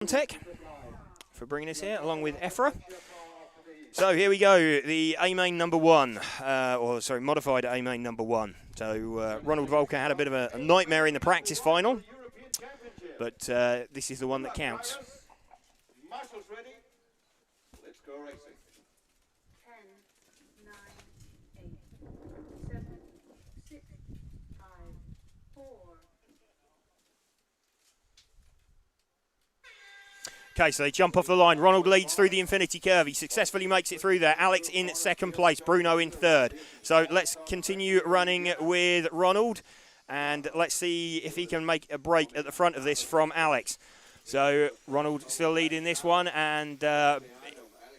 Montec for bringing us here, along with Efra. So here we go, the A-main number 1, modified A-main number 1. So Ronald Volker had a bit of a nightmare in the practice final, but this is the one that counts. Marshall's ready. Let's go racing. 10, 9, 8, 7, 6, 5, 4. Okay, so they jump off the line. Ronald leads through the infinity curve. He successfully makes it through there. Alex in second place, Bruno in third. So let's continue running with Ronald, and let's see if he can make a break at the front of this from Alex. So Ronald still leading this one, and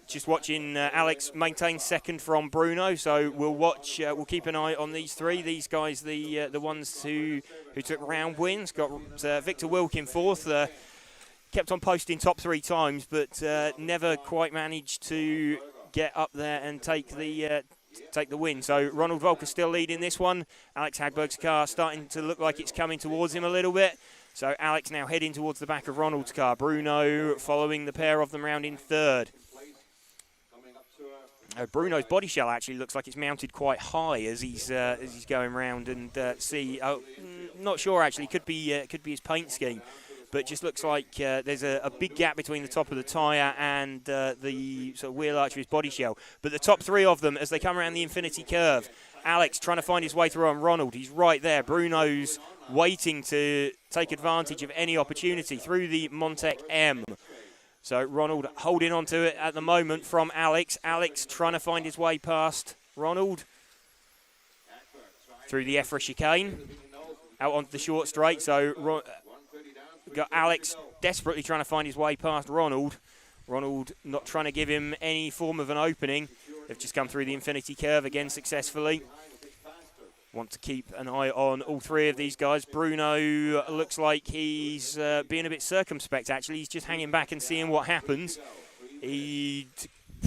just watching Alex maintain second from Bruno. So we'll watch. We'll keep an eye on these three. These guys, the ones who took round wins. Got Victor Wilk in fourth. Kept on posting top 3 times, but never quite managed to get up there and take the win. So Ronald Volker still leading this one. Alex Hagberg's car starting to look like it's coming towards him a little bit. So Alex now heading towards the back of Ronald's car. Bruno following the pair of them round in third. Bruno's body shell actually looks like it's mounted quite high as he's going round, and not sure actually. Could be his paint scheme. But just looks like there's a big gap between the top of the tyre and the sort of wheel arch of his body shell. But the top 3 of them, as they come around the infinity curve, Alex trying to find his way through on Ronald. He's right there. Bruno's waiting to take advantage of any opportunity through the Montec M. So Ronald holding on to it at the moment from Alex. Alex trying to find his way past Ronald through the Efra chicane out onto the short straight. So got Alex desperately trying to find his way past Ronald. Ronald not trying to give him any form of an opening. They've just come through the infinity curve again successfully. Want to keep an eye on all 3 of these guys. Bruno looks like he's being a bit circumspect, actually. He's just hanging back and seeing what happens. He'd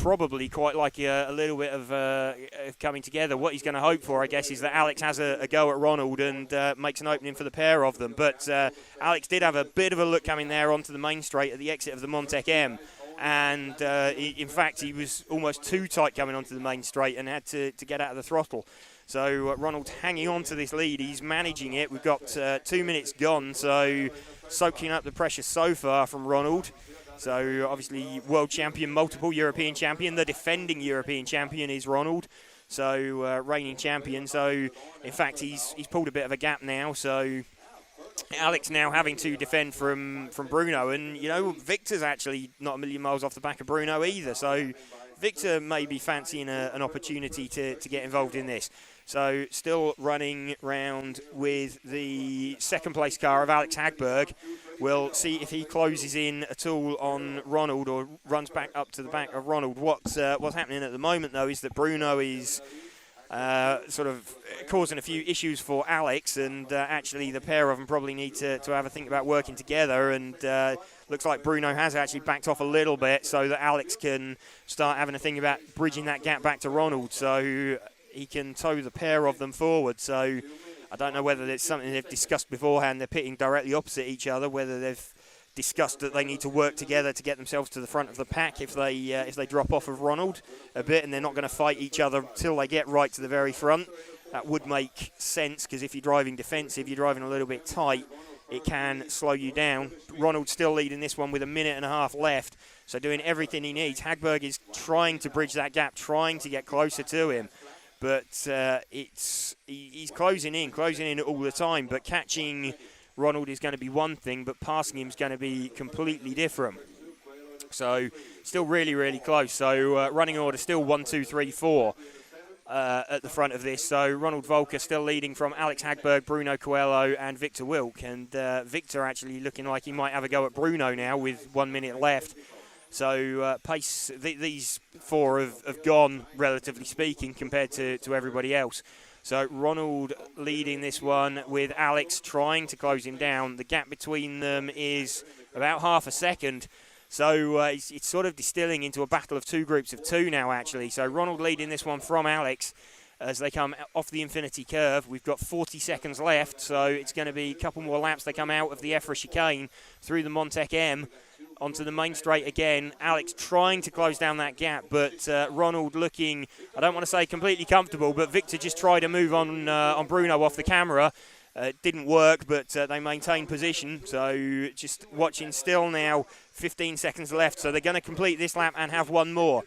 probably quite like a little bit of coming together. What he's going to hope for, I guess, is that Alex has a go at Ronald and makes an opening for the pair of them. But Alex did have a bit of a look coming there onto the main straight at the exit of the Montec M. And in fact, he was almost too tight coming onto the main straight and had to get out of the throttle. So Ronald's hanging on to this lead. He's managing it. We've got 2 minutes gone, so soaking up the pressure so far from Ronald. So obviously world champion, multiple European champion. The defending European champion is Ronald. So reigning champion. So in fact, he's pulled a bit of a gap now. So Alex now having to defend from Bruno. And, you know, Victor's actually not a million miles off the back of Bruno either. So Victor may be fancying an opportunity to get involved in this. So still running round with the second place car of Alex Hagberg. We'll see if he closes in at all on Ronald or runs back up to the back of Ronald. What's happening at the moment, though, is that Bruno is sort of causing a few issues for Alex, and actually the pair of them probably need to have a think about working together, and looks like Bruno has actually backed off a little bit so that Alex can start having a think about bridging that gap back to Ronald so he can tow the pair of them forward. So I don't know whether it's something they've discussed beforehand. They're pitting directly opposite each other, whether they've discussed that they need to work together to get themselves to the front of the pack if they drop off of Ronald a bit, and they're not going to fight each other until they get right to the very front. That would make sense, because if you're driving defensive, you're driving a little bit tight, it can slow you down. Ronald's still leading this one with 1.5 minutes left, so doing everything he needs. Hagberg is trying to bridge that gap, trying to get closer to him. But he's closing in all the time. But catching Ronald is going to be one thing, but passing him is going to be completely different. So still really, really close. So running order still 1, 2, 3, 4 at the front of this. So Ronald Volker still leading from Alex Hagberg, Bruno Coelho and Victor Wilk. And Victor actually looking like he might have a go at Bruno now with 1 minute left. So pace, these four have gone, relatively speaking, compared to everybody else. So Ronald leading this one with Alex trying to close him down. The gap between them is about half a second. So it's sort of distilling into a battle of 2 groups of 2 now, actually. So Ronald leading this one from Alex as they come off the infinity curve. We've got 40 seconds left, so it's going to be a couple more laps. They come out of the Efra chicane through the Montec M onto the main straight again. Alex trying to close down that gap, but Ronald looking, I don't want to say completely comfortable, but Victor just tried to move on Bruno off the camera. It didn't work, but they maintained position. So just watching still now, 15 seconds left. So they're going to complete this lap and have one more.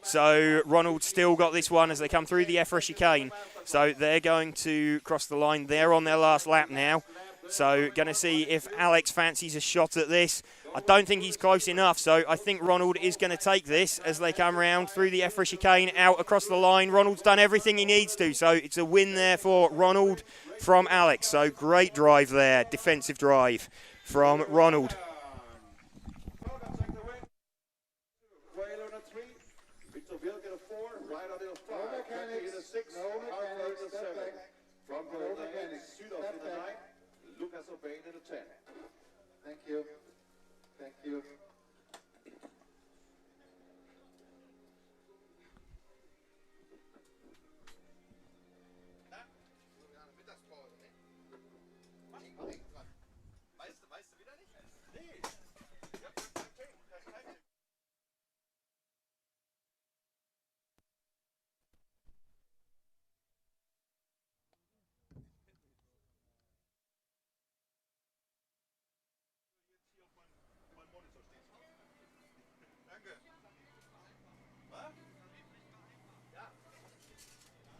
So Ronald still got this one as they come through the Effra chicane. So they're going to cross the line. They're on their last lap now. So going to see if Alex fancies a shot at this. I don't think he's close enough, so I think Ronald is going to take this as they come round through the Effra chicane, out across the line. Ronald's done everything he needs to, so it's a win there for Ronald from Alex. So great drive there, defensive drive from Ronald. Thank you. Thank you.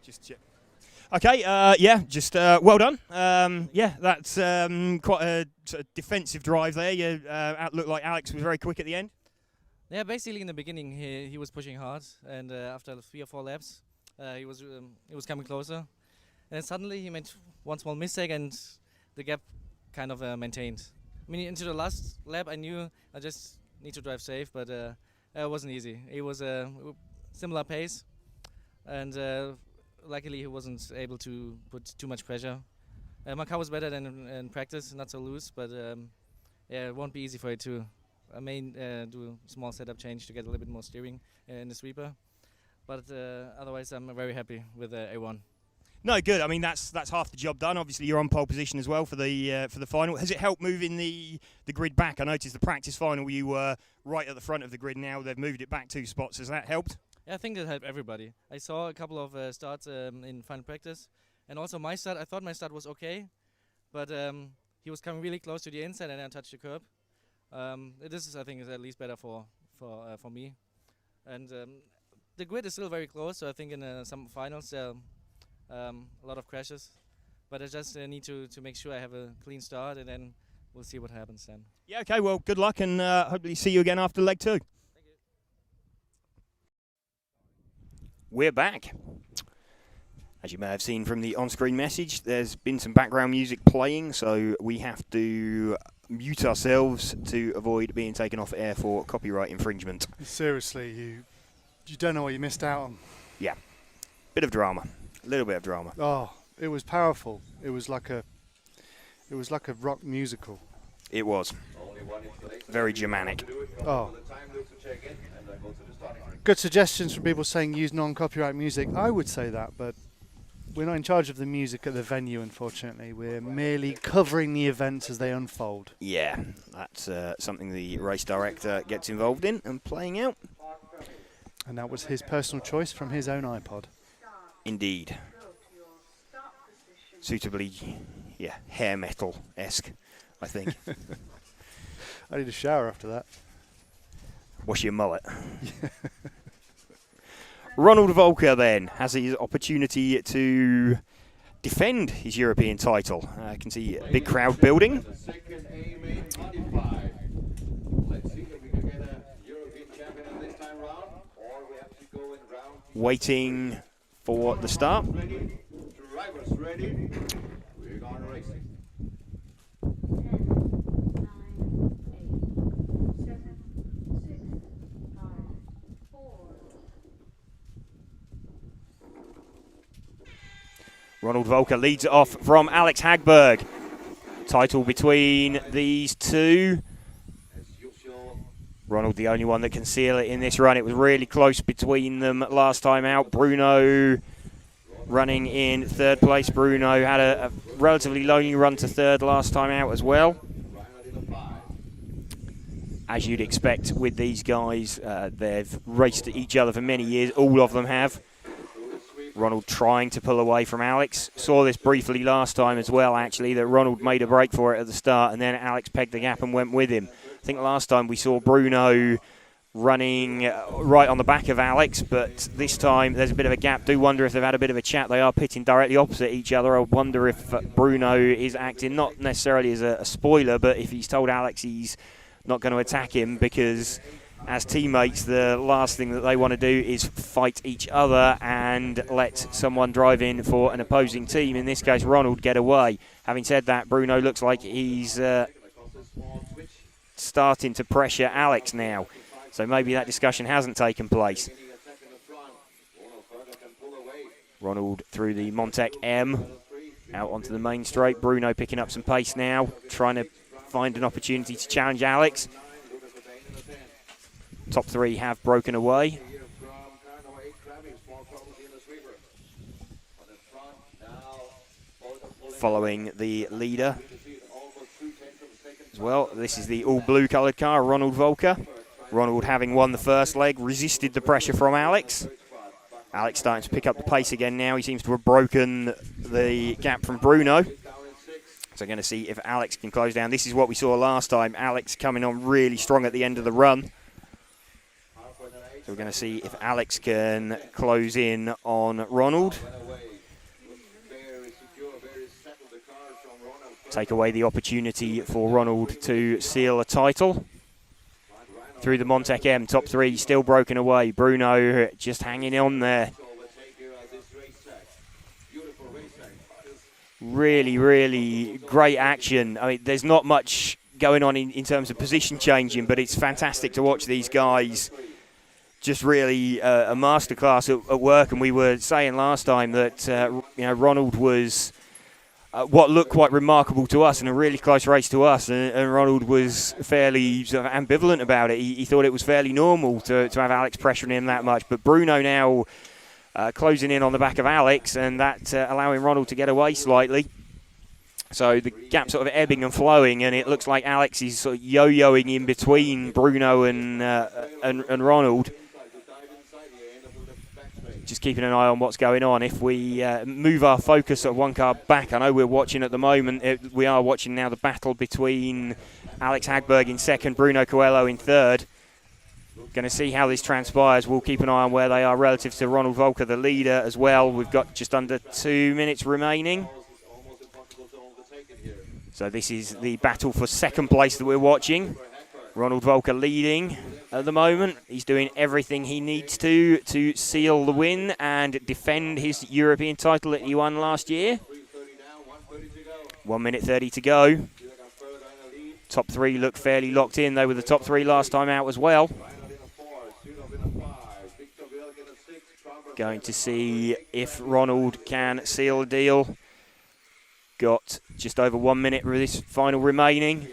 Just check. Okay, well done. That's quite a sort of defensive drive there. You looked like Alex was very quick at the end. Yeah, basically in the beginning he was pushing hard, and after 3 or 4 laps, he was coming closer, and then suddenly he made one small mistake, and the gap kind of maintained. I mean, into the last lap, I knew I just need to drive safe, but it wasn't easy. It was a similar pace, and luckily he wasn't able to put too much pressure. My car was better than in practice, not so loose, but it won't be easy for it too. I may do a small setup change to get a little bit more steering in the sweeper, but otherwise I'm very happy with A1. No, good. I mean, that's half the job done. Obviously, you're on pole position as well for the final. Has it helped moving the grid back? I noticed the practice final you were right at the front of the grid. Now they've moved it back 2 spots. Has that helped? Yeah, I think it helped everybody. I saw a couple of starts in final practice, and also my start. I thought my start was okay, but he was coming really close to the inside and then touched the curb. This is, I think, is at least better for me. And the grid is still very close, so I think in some finals a lot of crashes. But I just need to make sure I have a clean start, and then we'll see what happens then. Yeah, okay, well, good luck, and hopefully see you again after leg 2. We're back. As you may have seen from the on-screen message, there's been some background music playing, so we have to mute ourselves to avoid being taken off air for copyright infringement. Seriously, you don't know what you missed out on. Yeah, bit of drama, a little bit of drama. Oh, it was powerful. It was like a rock musical. It was very Germanic. Oh. Good suggestions from people saying use non-copyright music. I would say that, but we're not in charge of the music at the venue, unfortunately. We're merely covering the events as they unfold. Yeah, that's something the race director gets involved in and playing out. And that was his personal choice from his own iPod. Indeed. Suitably, yeah, hair metal-esque, I think. I need a shower after that. Wash your mullet. Ronald Volker then has his opportunity to defend his European title. I can see a big crowd building. Waiting for the start. Drivers ready. We're going racing. 10, 9, 8, 7, 6, 5, 4. Ronald Volker leads it off from Alex Hagberg. Title between these two. Ronald the only one that can seal it in this run. It was really close between them last time out. Bruno running in 3rd place. Bruno had a relatively lonely run to 3rd last time out as well. as you'd expect with these guys. They've raced each other for many years, all of them have. Ronald trying to pull away from Alex. Saw this briefly last time as well, actually, that Ronald made a break for it at the start, and then Alex pegged the gap and went with him. I think last time we saw Bruno running right on the back of Alex, but this time there's a bit of a gap. Do wonder if they've had a bit of a chat. They are pitting directly opposite each other. I wonder if Bruno is acting not necessarily as a spoiler, but if he's told Alex he's not going to attack him, because as teammates, the last thing that they want to do is fight each other and let someone drive in for an opposing team, in this case Ronald, get away. Having said that, Bruno looks like he's starting to pressure Alex now, so maybe that discussion hasn't taken place. Ronald through the Montec M, out onto the main straight. Bruno picking up some pace now, trying to find an opportunity to challenge Alex. Top three have broken away. Following the leader as well. This is the all blue coloured car, Ronald Volker. Ronald, having won the first leg, resisted the pressure from Alex. Alex starting to pick up the pace again now. He seems to have broken the gap from Bruno. So going to see if Alex can close down. This is what we saw last time. Alex coming on really strong at the end of the run. So we're going to see if Alex can close in on Ronald. Take away the opportunity for Ronald to seal a title. Through the Montec M, top three still broken away. Bruno just hanging on there. Really, really great action. I mean, there's not much going on in terms of position changing, but it's fantastic to watch these guys. Just really a masterclass at work. And we were saying last time that Ronald was what looked quite remarkable to us in a really close race to us, and Ronald was fairly sort of ambivalent about it. He thought it was fairly normal to have Alex pressuring him that much, but Bruno now closing in on the back of Alex, and that allowing Ronald to get away slightly. So the gap sort of ebbing and flowing, and it looks like Alex is sort of yo-yoing in between Bruno and Ronald. Just keeping an eye on what's going on. If we move our focus at one car back, I know we're watching at the moment, we are watching now the battle between Alex Hagberg in second, Bruno Coelho in third. Going to see how this transpires. We'll keep an eye on where they are relative to Ronald Volker, the leader, as well. We've got just under 2 minutes remaining. So this is the battle for second place that we're watching. Ronald Volker leading at the moment. He's doing everything he needs to seal the win and defend his European title that he won last year. 1 minute 30 to go. Top three look fairly locked in. They were the top three last time out as well. Going to see if Ronald can seal the deal. Got just over 1 minute with this final remaining.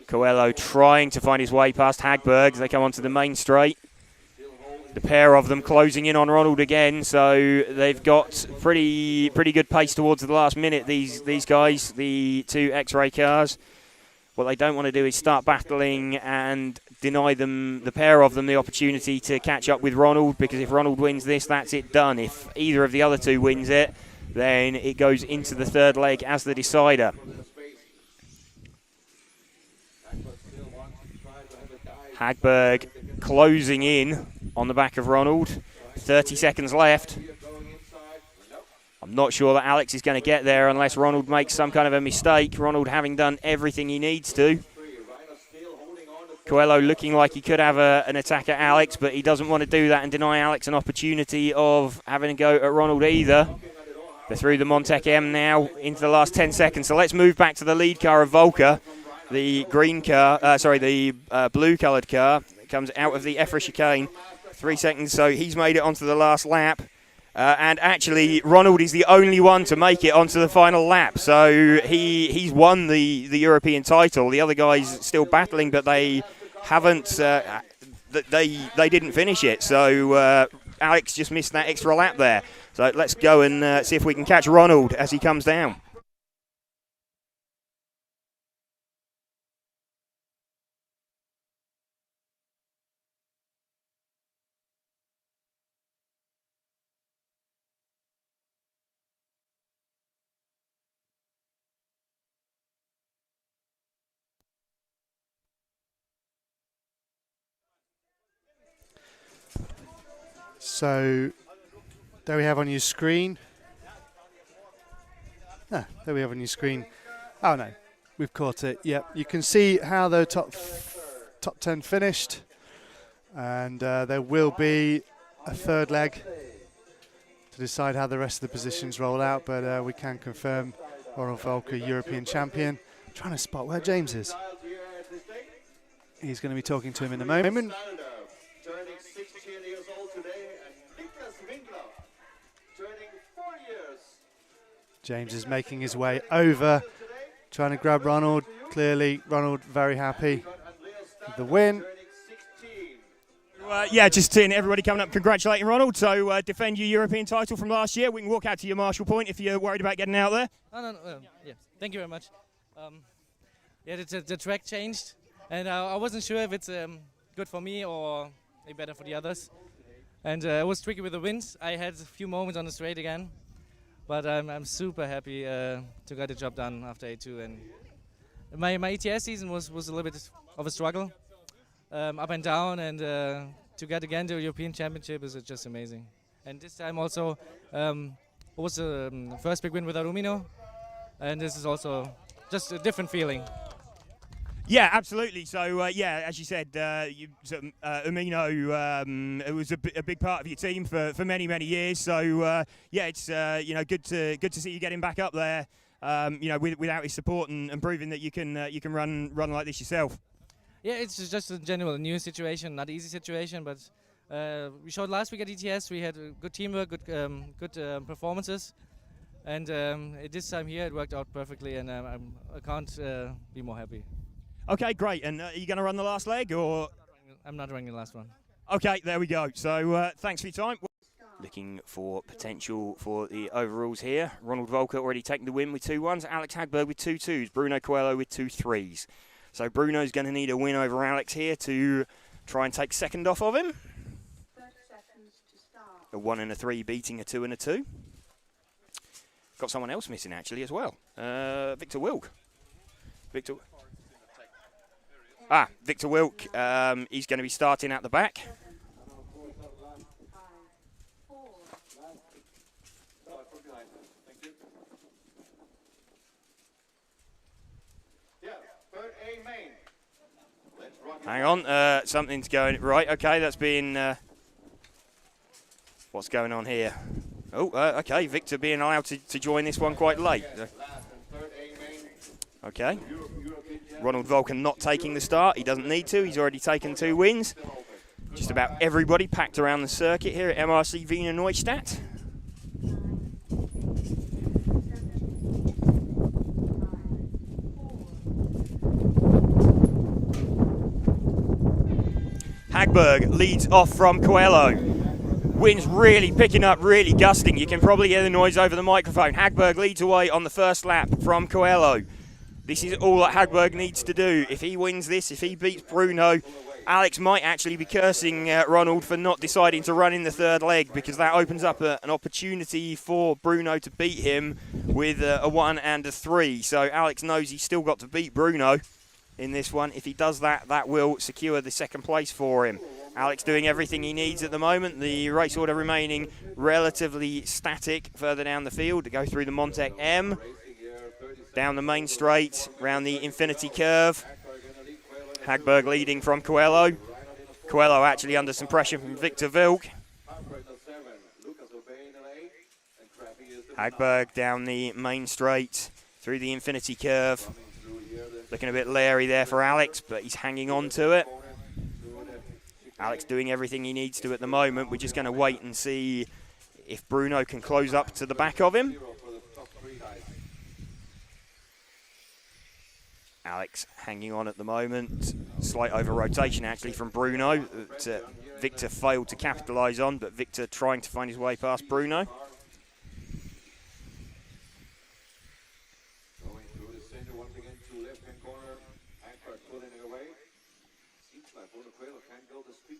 Coelho trying to find his way past Hagberg as they come onto the main straight. The pair of them closing in on Ronald again, so they've got pretty good pace towards the last minute, these guys, the two X-Ray cars. What they don't want to do is start battling and deny them, the pair of them, the opportunity to catch up with Ronald, because if Ronald wins this, that's it done. If either of the other two wins it, then it goes into the third leg as the decider. Hagberg closing in on the back of Ronald. 30 seconds left. I'm not sure that Alex is going to get there unless Ronald makes some kind of a mistake. Ronald having done everything he needs to. Coelho looking like he could have an attack at Alex, but he doesn't want to do that and deny Alex an opportunity of having a go at Ronald either. They're through the Montec M now into the last 10 seconds. So let's move back to the lead car of Volker. The green car, the blue-coloured car comes out of the Effra chicane. 3 seconds, so he's made it onto the last lap. And actually, Ronald is the only one to make it onto the final lap. So he's won the European title. The other guys still battling, but they haven't. They didn't finish it. So Alex just missed that extra lap there. So let's go and see if we can catch Ronald as he comes down. So there we have on your screen. There we have on your screen. Oh no, we've caught it. Yep, you can see how the top 10 finished, and there will be a third leg to decide how the rest of the positions roll out. But we can confirm Ronald Volker, European champion. I'm trying to spot where James is. He's going to be talking to him in a moment. Turning 16 years old today, and Niklas Winkler turning 4 years. James is making his way over, trying to grab Ronald. Clearly, Ronald very happy with the win. Yeah, just seeing everybody coming up congratulating Ronald. So defend your European title from last year. We can walk out to your Marshall Point if you're worried about getting out there. No. Yeah, thank you very much. Yeah, the track changed, and I wasn't sure if it's good for me or maybe better for the others. And it was tricky with the winds. I had a few moments on the straight again, but I'm super happy to get the job done after A2. And my ETS season was a little bit of a struggle, up and down, and to get again to the European Championship is just amazing. And this time also was the first big win without Umino, and this is also just a different feeling. Yeah, absolutely. So, yeah, as you said, Umino, it was a big part of your team for many, many years. So, yeah, it's good to see you getting back up there. Without his support and proving that you can run like this yourself. Yeah, it's just a general new situation, not easy situation, but we showed last week at ETS. We had good teamwork, good performances, and this time here it worked out perfectly, and I can't be more happy. Okay, great. And are you going to run the last leg, or? I'm not running the last one. Okay, there we go. So thanks for your time. Looking for potential for the overalls here. Ronald Volker already taking the win with 2-1s. Alex Hagberg with 2-2s. Bruno Coelho with 2-3s. So Bruno's going to need a win over Alex here to try and take second off of him. 30 seconds to start. A 1 and a 3 beating a 2 and a 2. Got someone else missing actually as well. Victor Wilk. Victor Wilk. He's going to be starting at the back. 5, 4, Hang on, something's going right. Okay, that's being. What's going on here? Oh, okay. Victor being allowed to join this one quite late. Okay. Ronald Volker not taking the start. He doesn't need to. He's already taken 2 wins. Just about everybody packed around the circuit here at MRC Wiener Neustadt. 9, 8, 7, 5, 4. Hagberg leads off from Coelho. Wind's really picking up, really gusting. You can probably hear the noise over the microphone. Hagberg leads away on the first lap from Coelho. This is all that Hagberg needs to do. If he wins this, if he beats Bruno, Alex might actually be cursing Ronald for not deciding to run in the third leg, because that opens up an opportunity for Bruno to beat him with a 1 and a 3. So Alex knows he's still got to beat Bruno in this one. If he does that, that will secure the second place for him. Alex doing everything he needs at the moment. The race order remaining relatively static further down the field to go through the Montec M, down the main straight, round the Infinity Curve. Hagberg leading from Coelho. Coelho actually under some pressure from Victor Wilk. Hagberg down the main straight through the Infinity Curve. Looking a bit leery there for Alex, but he's hanging on to it. Alex doing everything he needs to at the moment. We're just going to wait and see if Bruno can close up to the back of him. Alex hanging on at the moment. Slight over rotation actually from Bruno that Victor failed to capitalise on, but Victor trying to find his way past Bruno.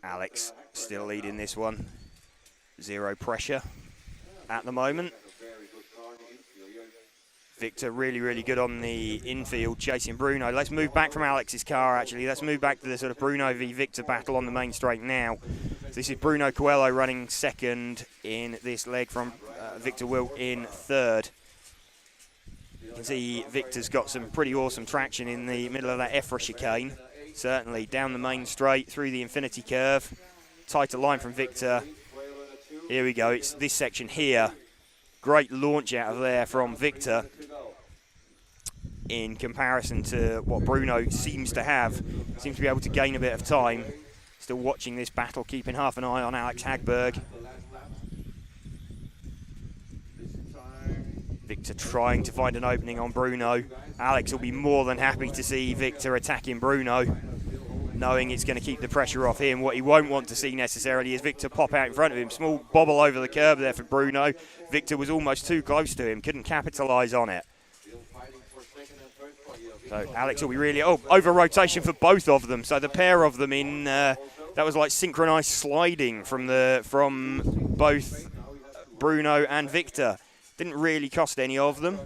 Alex still leading this one. 0 pressure at the moment. Victor really, really good on the infield, chasing Bruno. Let's move back from Alex's car, actually. Let's move back to the sort of Bruno v Victor battle on the main straight now. So this is Bruno Coelho running second in this leg from Victor Wilt in third. You can see Victor's got some pretty awesome traction in the middle of that Efra chicane. Certainly down the main straight, through the infinity curve. Tighter line from Victor. Here we go, it's this section here. Great launch out of there from Victor in comparison to what Bruno seems to have. Seems to be able to gain a bit of time. Still watching this battle, keeping half an eye on Alex Hagberg. Victor trying to find an opening on Bruno. Alex will be more than happy to see Victor attacking Bruno, knowing it's going to keep the pressure off him. What he won't want to see necessarily is Victor pop out in front of him. Small bobble over the curb there for Bruno. Victor was almost too close to him, couldn't capitalise on it. So Alex will be really, over rotation for both of them. So the pair of them in, that was like synchronised sliding from both Bruno and Victor. Didn't really cost any of them.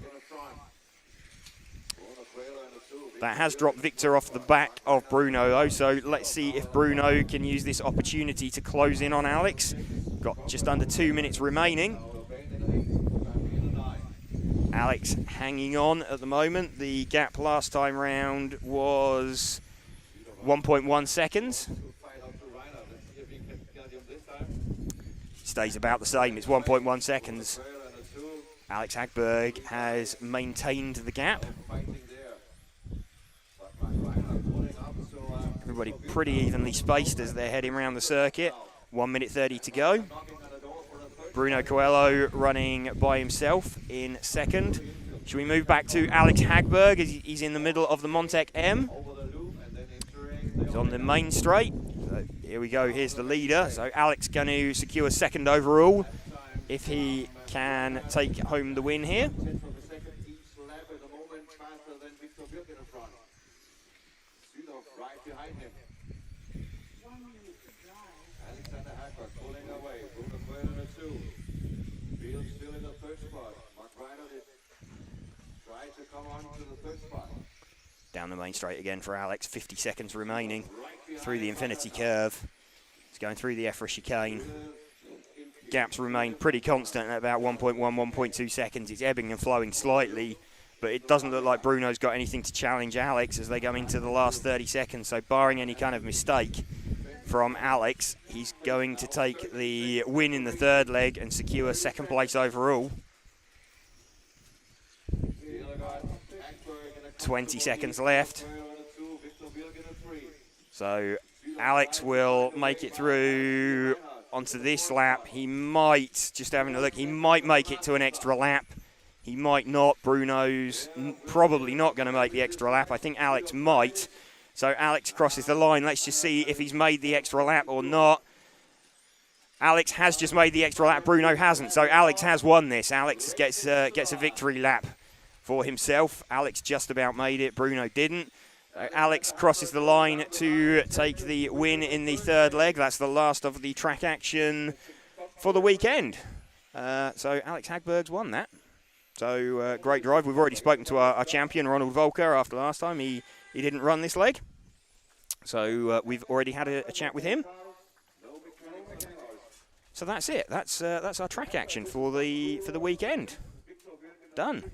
That has dropped Victor off the back of Bruno though, so let's see if Bruno can use this opportunity to close in on Alex. Got just under 2 minutes remaining. Alex hanging on at the moment. The gap last time round was 1.1 seconds. Stays about the same, it's 1.1 seconds. Alex Hagberg has maintained the gap. Everybody pretty evenly spaced as they're heading around the circuit. 1 minute 30 to go. Bruno Coelho running by himself in second. Should we move back to Alex Hagberg as he's in the middle of the Montec M? He's on the main straight. So here we go, here's the leader. So Alex going to secure second overall if he can take home the win here. Down the main straight again for Alex, 50 seconds remaining through the infinity curve. He's going through the Efra chicane. Gaps remain pretty constant at about 1.1, 1.2 seconds. It's ebbing and flowing slightly, but it doesn't look like Bruno's got anything to challenge Alex as they go into the last 30 seconds. So barring any kind of mistake from Alex, he's going to take the win in the third leg and secure second place overall. 20 seconds left. So Alex will make it through onto this lap. He might, just having a look, he might make it to an extra lap. He might not. Bruno's probably not going to make the extra lap. I think Alex might. So Alex crosses the line. Let's just see if he's made the extra lap or not. Alex has just made the extra lap. Bruno hasn't. So Alex has won this. Alex gets a victory lap for himself. Alex just about made it. Bruno didn't. Alex crosses the line to take the win in the third leg. That's the last of the track action for the weekend. So Alex Hagberg's won that. So great drive. We've already spoken to our champion, Ronald Volker, after last time. He didn't run this leg. So we've already had a chat with him. So that's it. That's our track action for the weekend. Done.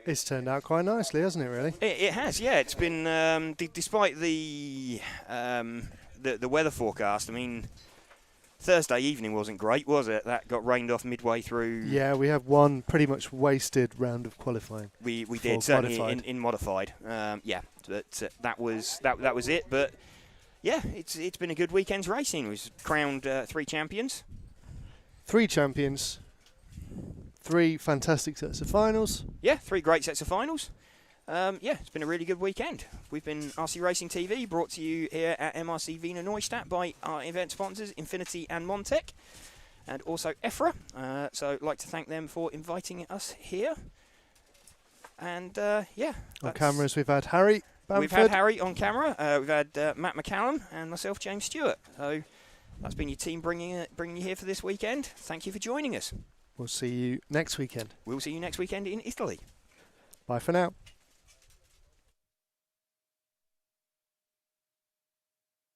It's turned out quite nicely, hasn't it, really? It has, yeah. It's been, despite the weather forecast, I mean, Thursday evening wasn't great, was it? That got rained off midway through. Yeah, we have one pretty much wasted round of qualifying. We did, certainly in modified. Yeah, but that was it. But yeah, it's been a good weekend's racing. We've crowned 3 champions. 3 champions. 3 fantastic sets of finals. Yeah, 3 great sets of finals. Yeah, it's been a really good weekend. We've been RC Racing TV, brought to you here at MRC Wiener Neustadt by our event sponsors, Infinity and Montec, and also EFRA. So I'd like to thank them for inviting us here. And yeah. On cameras, we've had Harry Bamford. We've had Harry on camera. We've had Matt McCallum and myself, James Stewart. So that's been your team bringing you here for this weekend. Thank you for joining us. We'll see you next weekend. We'll see you next weekend in Italy. Bye for now.